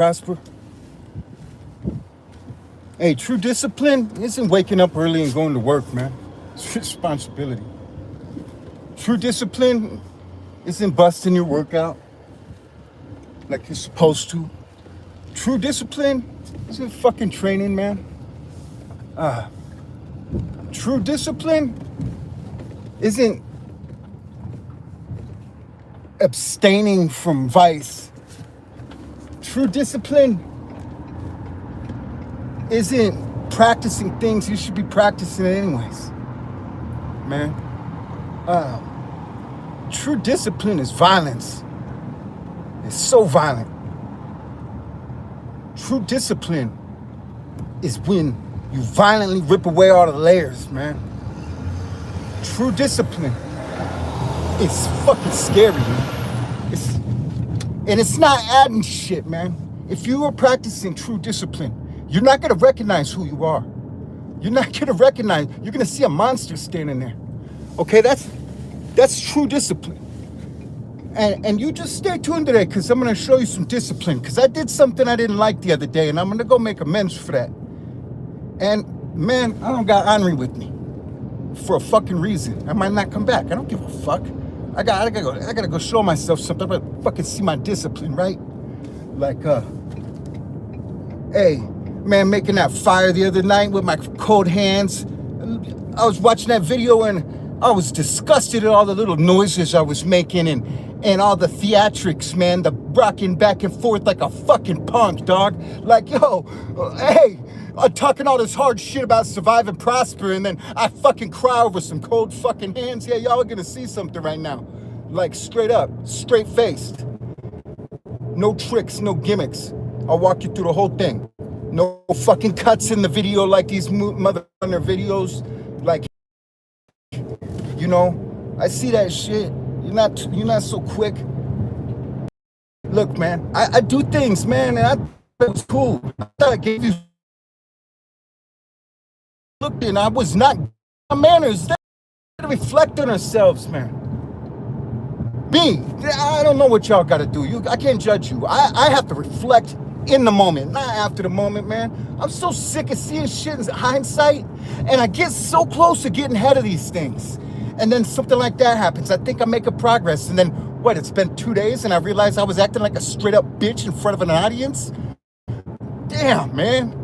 prosper. Hey, true discipline isn't waking up early and going to work, man. It's responsibility. True discipline isn't busting your workout like you're supposed to. True discipline isn't fucking training, man. True discipline isn't abstaining from vice. True discipline isn't practicing things you should be practicing anyways, man. True discipline is violence. It's so violent. True discipline is when you violently rip away all the layers, man. True discipline is fucking scary, man. It's not adding shit, man. If you are practicing true discipline, you're not gonna recognize who you are. You're not gonna recognize, you're gonna see a monster standing there. Okay, that's true discipline. And you just stay tuned today, because I'm gonna show you some discipline, because I did something I didn't like the other day, and I'm gonna go make amends for that. And man, I don't got Henri with me for a fucking reason. I might not come back. I don't give a fuck. I gotta go show myself something. I'm gonna fucking see my discipline, right? Like, hey, man, making that fire the other night with my cold hands. I was watching that video and I was disgusted at all the little noises I was making and all the theatrics, man, the rocking back and forth like a fucking punk, dog. Like, yo, hey, I'm talking all this hard shit about survive and prosper, and then I fucking cry over some cold fucking hands. Yeah, y'all are gonna see something right now. Like, straight up, straight faced. No tricks, no gimmicks. I'll walk you through the whole thing. No fucking cuts in the video like these mother on their videos. Like, you know, I see that shit. You're not so quick. Look, man, I do things, man, and I thought it was cool. I thought I gave you looked and I was not manners. They reflect on ourselves, man. Me, I don't know what y'all gotta do. I can't judge you. I have to reflect in the moment, not after the moment, man. I'm so sick of seeing shit in hindsight, and I get so close to getting ahead of these things. And then something like that happens. I think I'm making progress, and then what? It's been 2 days, and I realized I was acting like a straight up bitch in front of an audience. Damn, man.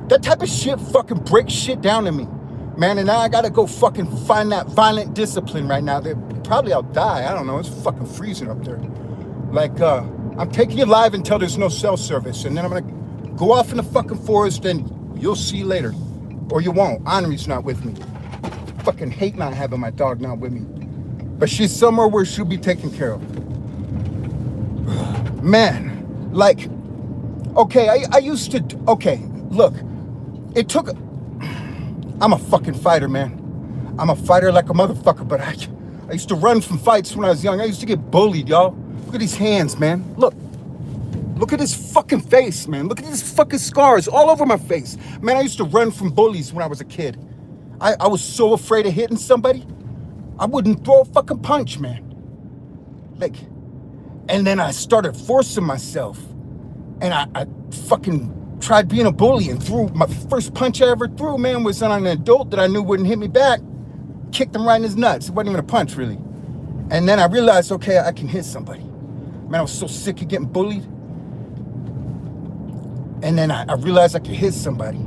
That type of shit fucking breaks shit down to me, man. And now I gotta go fucking find that violent discipline right now. Probably I'll die. I don't know. It's fucking freezing up there. Like, I'm taking you live until there's no cell service, and then I'm gonna go off in the fucking forest, and you'll see later, or you won't. Henri's not with me. Fucking hate not having my dog not with me, but she's somewhere where she'll be taken care of. Man, like, okay, I used to. Okay, look, it took. I'm a fucking fighter, man. I'm a fighter like a motherfucker, but I used to run from fights when I was young. I used to get bullied, y'all. Look at these hands, man. Look at his fucking face, man. Look at these fucking scars all over my face. Man, I used to run from bullies when I was a kid. I was so afraid of hitting somebody, I wouldn't throw a fucking punch, man. Like, and then I started forcing myself, and I fucking tried being a bully and threw my first punch I ever threw, man, was on an adult that I knew wouldn't hit me back. Kicked him right in his nuts. It wasn't even a punch, really. And then I realized, okay, I can hit somebody. Man, I was so sick of getting bullied. And then I realized I could hit somebody.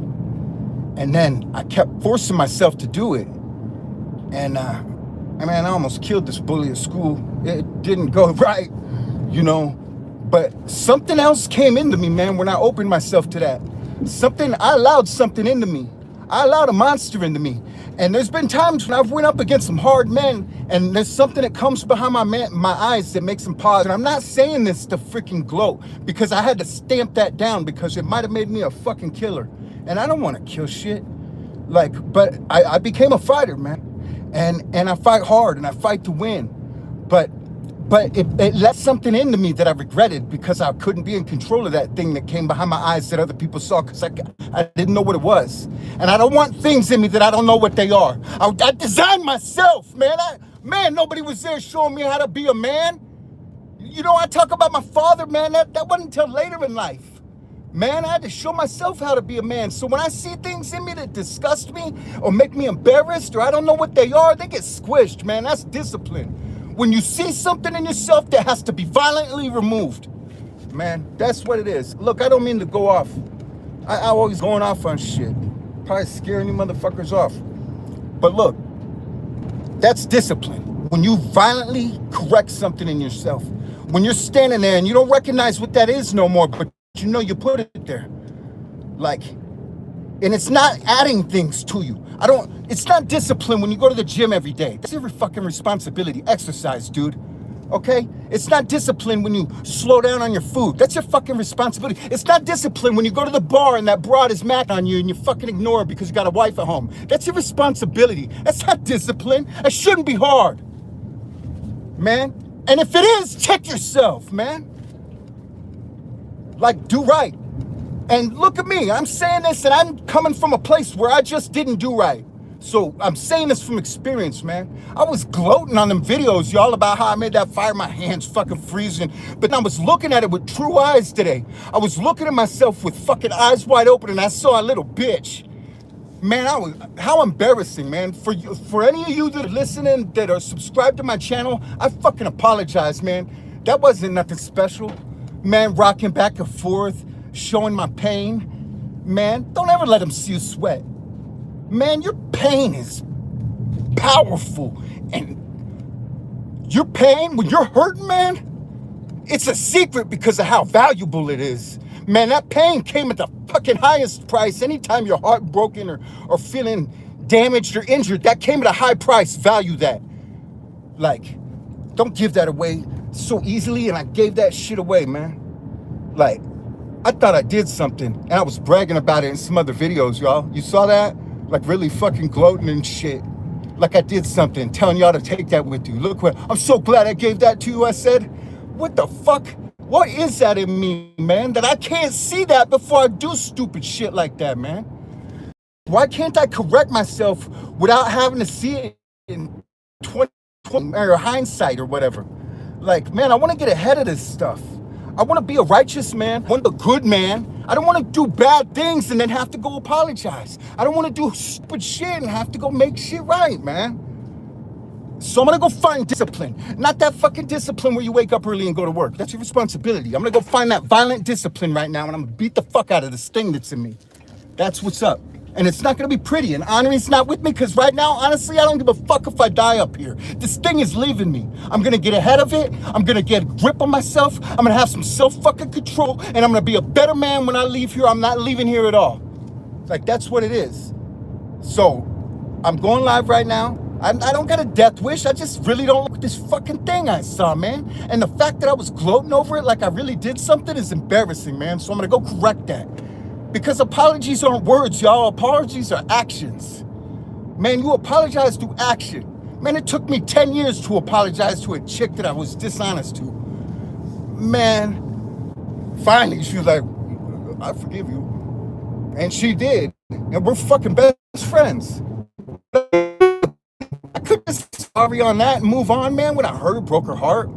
And then I kept forcing myself to do it. And, I almost killed this bully at school. It didn't go right, you know. But something else came into me, man, when I opened myself to that. I allowed something into me. I allowed a monster into me. And there's been times when I've went up against some hard men, and there's something that comes behind my eyes that makes them pause. And I'm not saying this to freaking gloat, because I had to stamp that down, because it might have made me a fucking killer. And I don't want to kill shit. Like, but I became a fighter, man. And I fight hard, and I fight to win. But it let something into me that I regretted, because I couldn't be in control of that thing that came behind my eyes that other people saw, because I didn't know what it was. And I don't want things in me that I don't know what they are. I designed myself, man. Nobody was there showing me how to be a man. I talk about my father, man. That wasn't until later in life. Man, I had to show myself how to be a man. So when I see things in me that disgust me or make me embarrassed or I don't know what they are, they get squished, man. That's discipline. When you see something in yourself that has to be violently removed, man, that's what it is. Look, I don't mean to go off. I always going off on shit. Probably scaring you motherfuckers off. But look, that's discipline. When you violently correct something in yourself. When you're standing there and you don't recognize what that is no more, but you put it there. Like, and it's not adding things to you. It's not discipline when you go to the gym every day. That's your fucking responsibility. Exercise, dude. Okay? It's not discipline when you slow down on your food. That's your fucking responsibility. It's not discipline when you go to the bar and that broad is mad on you and you fucking ignore it because you got a wife at home. That's your responsibility. That's not discipline. It shouldn't be hard. Man. And if it is, check yourself, man. Like, do right. And look at me. I'm saying this and I'm coming from a place where I just didn't do right. So I'm saying this from experience, man. I was gloating on them videos, y'all, about how I made that fire, my hands fucking freezing. But I was looking at it with true eyes today. I was looking at myself with fucking eyes wide open and I saw a little bitch. Man, how embarrassing, man. For any of you that are listening, that are subscribed to my channel, I fucking apologize, man. That wasn't nothing special. Man, rocking back and forth, showing my pain. Man, don't ever let them see you sweat. Man, your pain is powerful. And your pain, when you're hurting, man, it's a secret because of how valuable it is. Man, that pain came at the fucking highest price. Anytime you're heartbroken or feeling damaged or injured, that came at a high price. Value that. Like, don't give that away so easily. And I gave that shit away, man. Like, I thought I did something. And I was bragging about it in some other videos, y'all. You saw that? Like, really fucking gloating and shit. Like I did something, telling y'all to take that with you. Look what, I'm so glad I gave that to you, I said. What the fuck? What is that in me, man? That I can't see that before I do stupid shit like that, man? Why can't I correct myself without having to see it in 2020 or hindsight or whatever? Like, man, I want to get ahead of this stuff. I want to be a righteous man. I want to be a good man. I don't want to do bad things and then have to go apologize. I don't want to do stupid shit and have to go make shit right, man. So I'm going to go find discipline. Not that fucking discipline where you wake up early and go to work. That's your responsibility. I'm going to go find that violent discipline right now and I'm going to beat the fuck out of this thing that's in me. That's what's up. And it's not going to be pretty. And Henri's not with me because right now, honestly, I don't give a fuck if I die up here. This thing is leaving me. I'm going to get ahead of it. I'm going to get a grip on myself. I'm going to have some self-fucking control. And I'm going to be a better man when I leave here. I'm not leaving here at all. Like, that's what it is. So, I'm going live right now. I don't got a death wish. I just really don't like this fucking thing I saw, man. And the fact that I was gloating over it like I really did something is embarrassing, man. So I'm going to go correct that. Because apologies aren't words, y'all. Apologies are actions. Man, you apologize through action. Man, it took me 10 years to apologize to a chick that I was dishonest to. Man, finally, she was like, I forgive you. And she did. And we're fucking best friends. I could just sorry on that and move on, man. When I hurt her, broke her heart.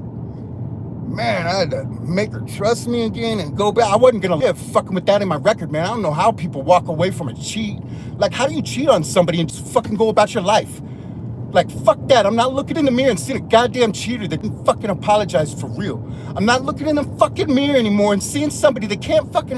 Man, I had to make her trust me again and go back. I wasn't going to live fucking with that in my record, man. I don't know how people walk away from a cheat. Like, how do you cheat on somebody and just fucking go about your life? Like, fuck that. I'm not looking in the mirror and seeing a goddamn cheater that didn't fucking apologize for real. I'm not looking in the fucking mirror anymore and seeing somebody that can't fucking have